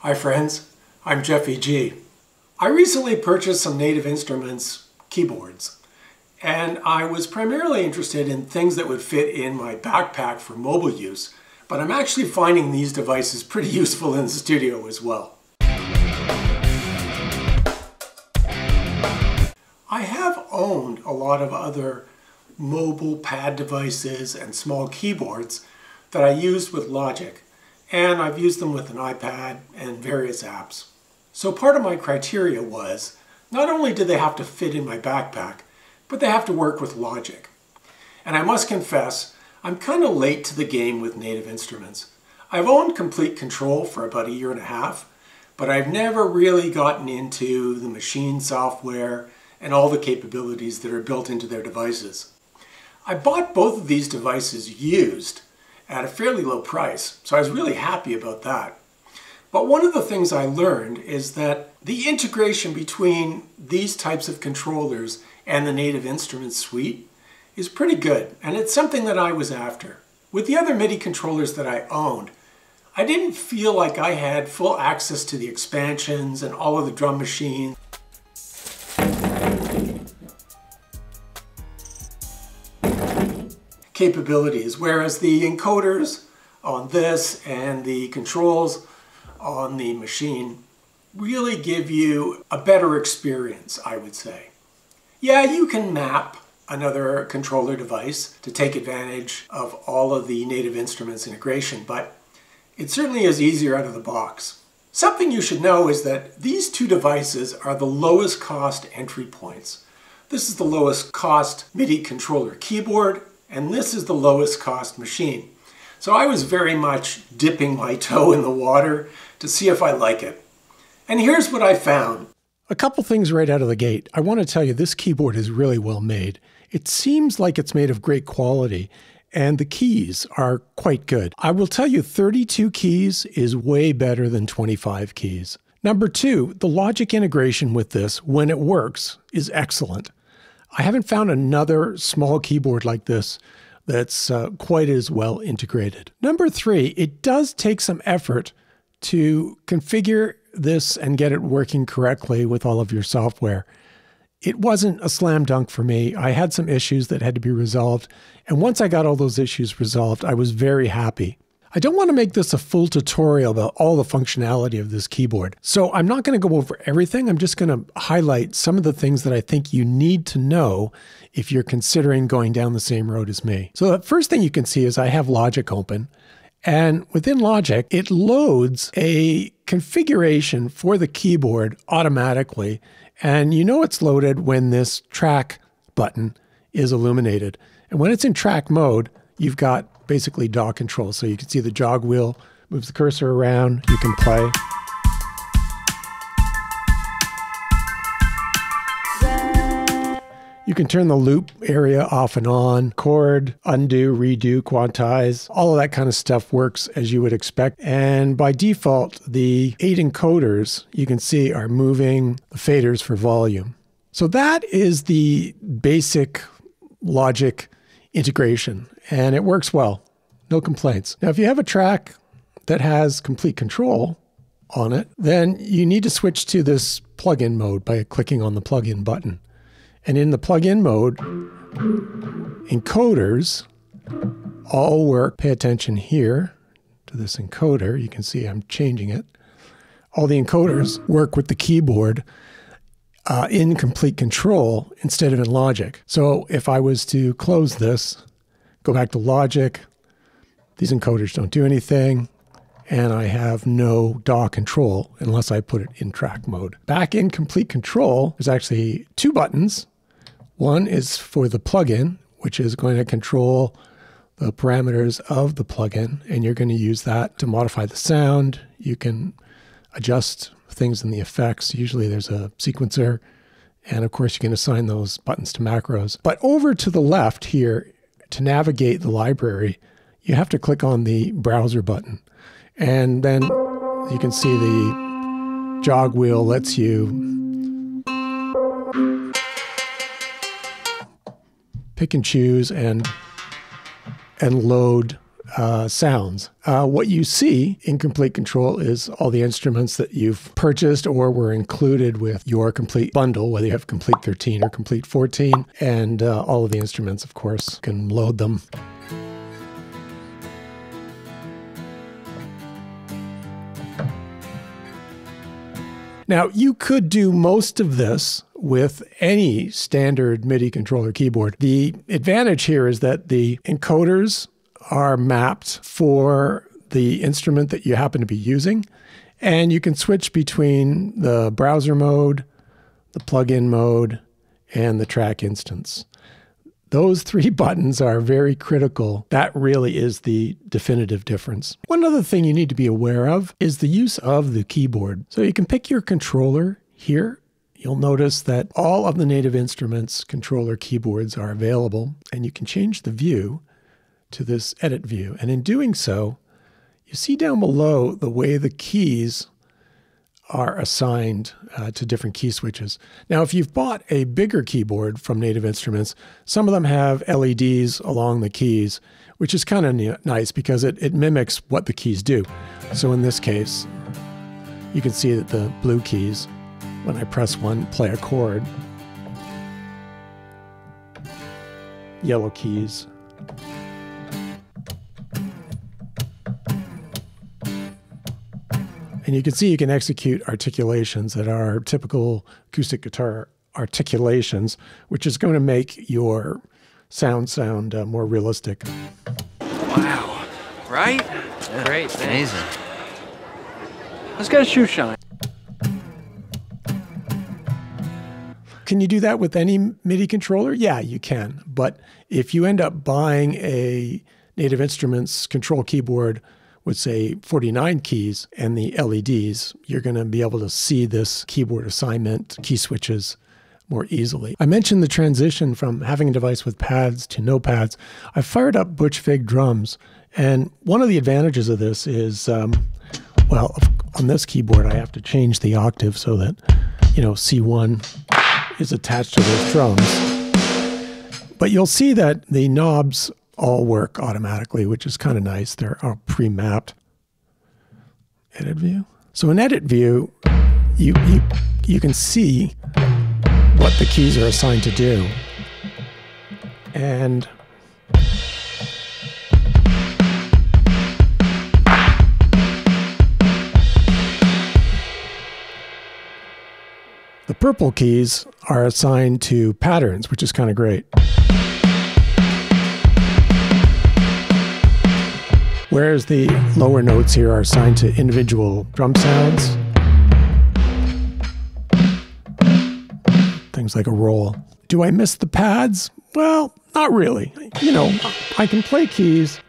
Hi friends, I'm Jeff E.G. I recently purchased some Native Instruments keyboards, and I was primarily interested in things that would fit in my backpack for mobile use, but I'm actually finding these devices pretty useful in the studio as well. I have owned a lot of other mobile pad devices and small keyboards that I used with Logic, and I've used them with an iPad and various apps. So part of my criteria was, not only do they have to fit in my backpack, but they have to work with Logic. And I must confess, I'm kind of late to the game with Native Instruments. I've owned Komplete Kontrol for about 1.5 years, but I've never really gotten into the machine software and all the capabilities that are built into their devices. I bought both of these devices used at a fairly low price, so I was really happy about that. But one of the things I learned is that the integration between these types of controllers and the Native Instruments suite is pretty good, and it's something that I was after. With the other MIDI controllers that I owned, I didn't feel like I had full access to the expansions and all of the drum machines. Capabilities, whereas the encoders on this and the controls on the machine really give you a better experience, I would say. Yeah, you can map another controller device to take advantage of all of the Native Instruments integration, but it certainly is easier out of the box. Something you should know is that these two devices are the lowest cost entry points. This is the lowest cost MIDI controller keyboard, and this is the lowest cost machine. So I was very much dipping my toe in the water to see if I like it. And here's what I found. A couple things right out of the gate. I want to tell you this keyboard is really well made. It seems like it's made of great quality, and the keys are quite good. I will tell you 32 keys is way better than 25 keys. Number two, the Logic integration with this, when it works, is excellent. I haven't found another small keyboard like this that's quite as well integrated. Number three, it does take some effort to configure this and get it working correctly with all of your software. It wasn't a slam dunk for me. I had some issues that had to be resolved. And once I got all those issues resolved, I was very happy. I don't want to make this a full tutorial about all the functionality of this keyboard. So I'm not going to go over everything. I'm just going to highlight some of the things that I think you need to know if you're considering going down the same road as me. So the first thing you can see is I have Logic open. And within Logic, it loads a configuration for the keyboard automatically. And you know it's loaded when this track button is illuminated. And when it's in track mode, you've got basically DAW control. So you can see the jog wheel moves the cursor around, you can play. You can turn the loop area off and on, chord, undo, redo, quantize, all of that kind of stuff works as you would expect. And by default, the 8 encoders you can see are moving the faders for volume. So that is the basic Logic integration, and it works well. No complaints. Now, if you have a track that has Komplete Kontrol on it, then you need to switch to this plug-in mode by clicking on the plug-in button. And in the plug-in mode, encoders all work. Pay attention here to this encoder. You can see I'm changing it. All the encoders work with the keyboard in Komplete Kontrol instead of in Logic. So if I was to close this, go back to Logic, these encoders don't do anything, and I have no DAW control unless I put it in track mode. Back in Komplete Kontrol, there's actually 2 buttons. One is for the plugin, which is going to control the parameters of the plugin, and you're going to use that to modify the sound. You can adjust things in the effects. Usually there's a sequencer, and of course you can assign those buttons to macros. But over to the left here, to navigate the library, you have to click on the browser button. And then you can see the jog wheel lets you pick and choose and load sounds. What you see in Komplete Kontrol is all the instruments that you've purchased or were included with your Komplete bundle, whether you have Komplete 13 or Komplete 14, and all of the instruments, of course, you can load them. Now, you could do most of this with any standard MIDI controller keyboard. The advantage here is that the encoders are mapped for the instrument that you happen to be using, and you can switch between the browser mode, the plugin mode, and the track instance. Those three buttons are very critical. That really is the definitive difference. One other thing you need to be aware of is the use of the keyboard. So you can pick your controller here. You'll notice that all of the native instruments controller keyboards are available, and you can change the view to this edit view. And in doing so, you see down below the way the keys are assigned to different key switches. Now, if you've bought a bigger keyboard from Native Instruments, some of them have LEDs along the keys, which is kind of nice because it mimics what the keys do. So in this case, you can see that the blue keys, when I press one, play a chord. Yellow keys. And you can see you can execute articulations that are typical acoustic guitar articulations, which is going to make your sound more realistic. Wow. Right? Yeah, great. Thanks. amazing. Let's get a shoe shine. Can you do that with any MIDI controller? Yeah, you can. But if you end up buying a Native Instruments control keyboard with, say, 49 keys and the LEDs, you're going to be able to see this keyboard assignment, key switches, more easily. I mentioned the transition from having a device with pads to no pads. I fired up Butch Vig drums, and one of the advantages of this is, well, on this keyboard, I have to change the octave so that, C1 is attached to those drums. But you'll see that the knobs all work automatically, which is kind of nice. They're all pre-mapped. Edit view. So in edit view, you can see what the keys are assigned to do. And the purple keys are assigned to patterns, which is kind of great. Whereas the lower notes here are assigned to individual drum sounds. Things like a roll. Do I miss the pads? Well, not really. I can play keys.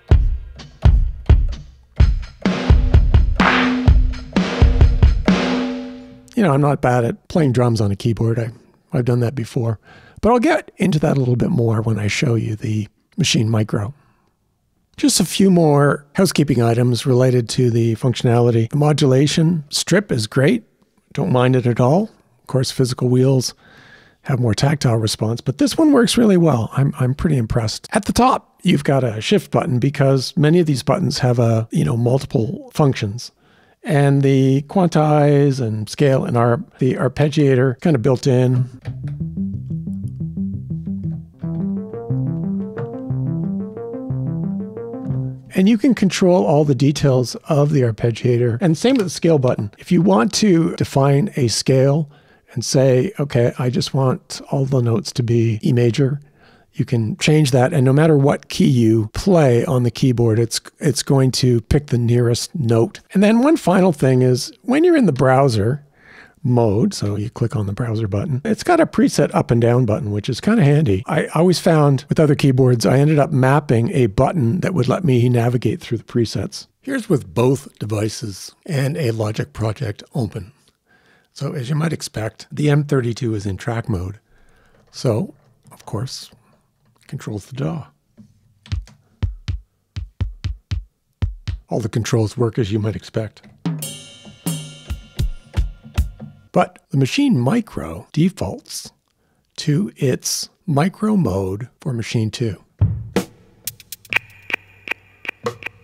I'm not bad at playing drums on a keyboard. I've done that before. But I'll get into that a little bit more when I show you the Maschine Mikro. Just a few more housekeeping items related to the functionality. The modulation strip is great. Don't mind it at all. Of course, physical wheels have more tactile response, but this one works really well. I'm pretty impressed. At the top, you've got a shift button because many of these buttons have multiple functions. And the quantize and scale and the arpeggiator kind of built in. And you can control all the details of the arpeggiator. And same with the scale button. If you want to define a scale and say, okay, I just want all the notes to be E major, you can change that. And no matter what key you play on the keyboard, it's going to pick the nearest note. And then one final thing is when you're in the browser mode, so you click on the browser button, it's got a preset up and down button, which is kind of handy. I always found with other keyboards, I ended up mapping a button that would let me navigate through the presets. Here's with both devices and a Logic project open. So as you might expect, the M32 is in track mode. So, of course, controls the DAW. All the controls work as you might expect. But the Maschine Mikro defaults to its micro mode for Maschine 2.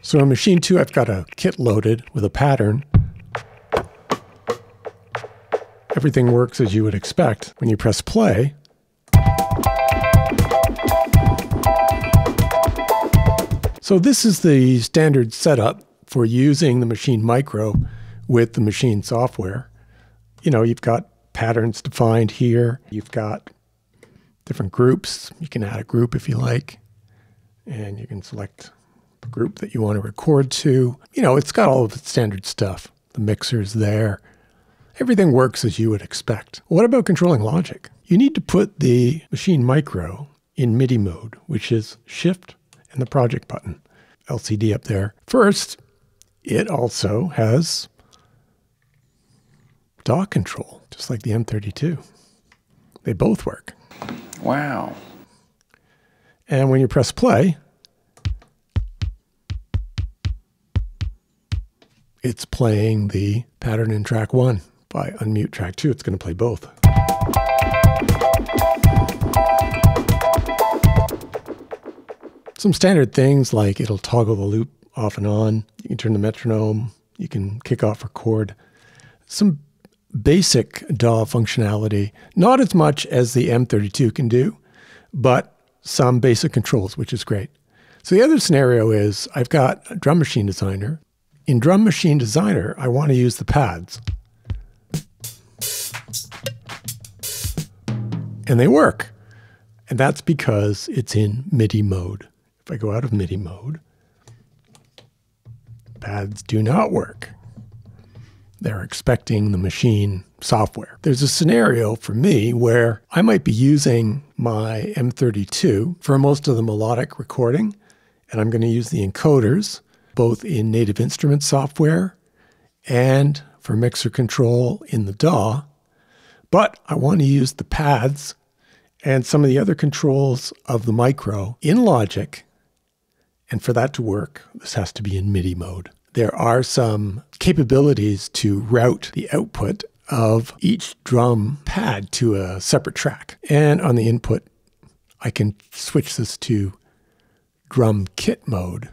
So in Machine 2, I've got a kit loaded with a pattern. Everything works as you would expect. When you press play, so this is the standard setup for using the Maschine Mikro with the Maschine software. You know, you've got patterns defined here. You've got different groups. You can add a group if you like, and you can select the group that you want to record to. You know, it's got all of the standard stuff. The mixer's there. Everything works as you would expect. What about controlling logic? You need to put the Maschine Mikro in Midi mode, which is Shift and the project button. LCD up there. First, it also has DAW control, just like the M32. They both work. Wow. And when you press play, it's playing the pattern in track 1. If I unmute track 2, it's going to play both. Some standard things like it'll toggle the loop off and on. You can turn the metronome. You can kick off record. Some basic DAW functionality, not as much as the M32 can do, but some basic controls, which is great. So the other scenario is I've got a Drum Machine Designer. In Drum Machine Designer, I want to use the pads. And they work. And that's because it's in Midi mode. If I go out of Midi mode, pads do not work. They're expecting the Maschine software. There's a scenario for me where I might be using my M32 for most of the melodic recording, and I'm going to use the encoders, both in Native Instruments software and for mixer control in the DAW, but I want to use the pads and some of the other controls of the Mikro in Logic, and for that to work, this has to be in Midi mode. There are some capabilities to route the output of each drum pad to a separate track. And on the input, I can switch this to drum kit mode,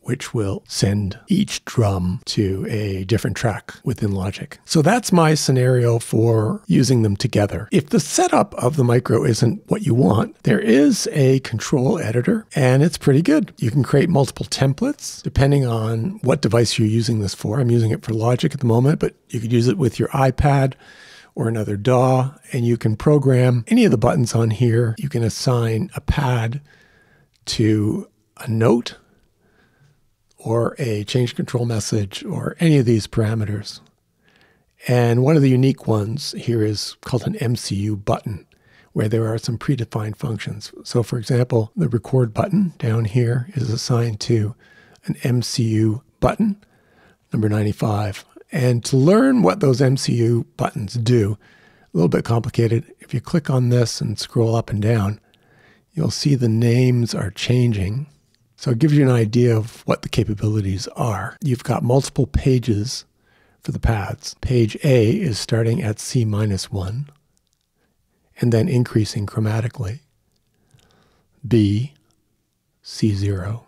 which will send each drum to a different track within Logic. So that's my scenario for using them together. If the setup of the Mikro isn't what you want, there is a control editor, and it's pretty good. You can create multiple templates depending on what device you're using this for. I'm using it for Logic at the moment, but you could use it with your iPad or another DAW, and you can program any of the buttons on here. You can assign a pad to a note or a change control message, or any of these parameters. And one of the unique ones here is called an MCU button, where there are some predefined functions. So for example, the record button down here is assigned to an MCU button, number 95. And to learn what those MCU buttons do, a little bit complicated. If you click on this and scroll up and down, you'll see the names are changing. So it gives you an idea of what the capabilities are. You've got multiple pages for the pads. Page A is starting at C-1 and then increasing chromatically. B, C0,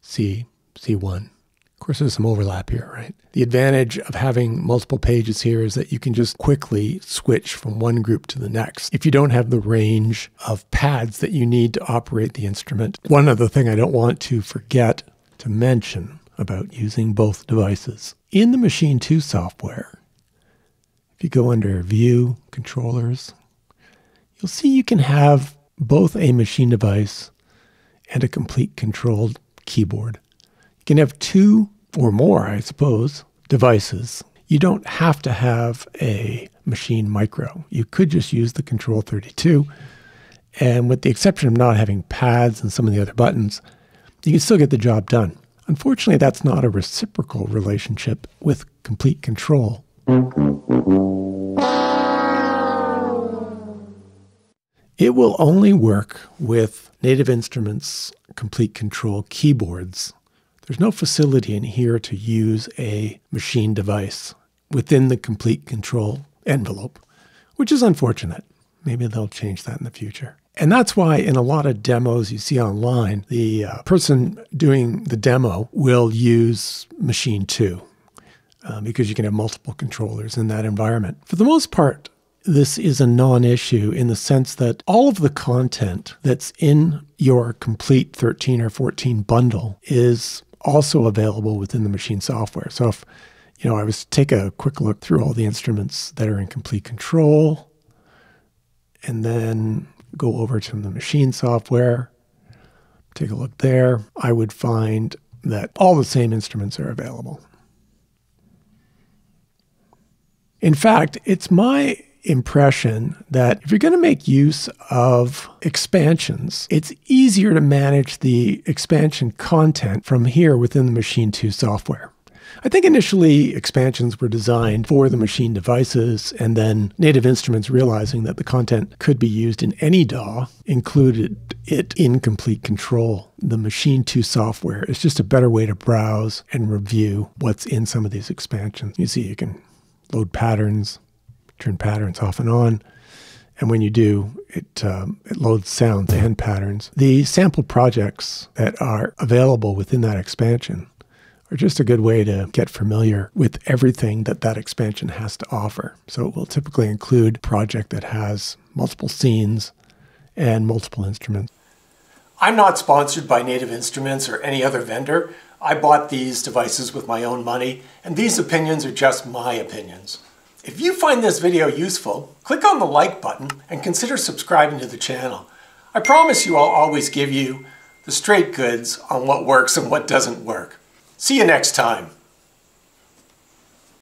C, C1. Of course, there's some overlap here, right? The advantage of having multiple pages here is that you can just quickly switch from one group to the next if you don't have the range of pads that you need to operate the instrument. One other thing I don't want to forget to mention about using both devices. In the Maschine 2 software, if you go under View, Controllers, you'll see you can have both a Maschine device and a complete controlled keyboard. You can have two or more, I suppose, devices. You don't have to have a Maschine Mikro. You could just use the Control 32, and with the exception of not having pads and some of the other buttons, you can still get the job done. Unfortunately, that's not a reciprocal relationship with complete control. It will only work with Native Instruments Complete Control keyboards. There's no facility in here to use a Maschine device within the Complete Control envelope, which is unfortunate. Maybe they'll change that in the future. And that's why in a lot of demos you see online, the person doing the demo will use Machine 2 because you can have multiple controllers in that environment. For the most part, this is a non-issue in the sense that all of the content that's in your Komplete 13 or 14 bundle is also available within the machine software. So if I was to take a quick look through all the instruments that are in Komplete Control and then go over to the machine software, take a look there, I would find that all the same instruments are available. In fact, it's my impression that if you're going to make use of expansions, it's easier to manage the expansion content from here within the Machine 2 software. I think initially expansions were designed for the machine devices, and then Native Instruments, realizing that the content could be used in any DAW, included it in Komplete Control. The Machine 2 software is just a better way to browse and review what's in some of these expansions. You see, you can load patterns, turn patterns off and on, and when you do, it loads sounds and patterns. The sample projects that are available within that expansion are just a good way to get familiar with everything that that expansion has to offer. So it will typically include a project that has multiple scenes and multiple instruments. I'm not sponsored by Native Instruments or any other vendor. I bought these devices with my own money, and these opinions are just my opinions. If you find this video useful, click on the like button and consider subscribing to the channel. I promise you I'll always give you the straight goods on what works and what doesn't work. See you next time.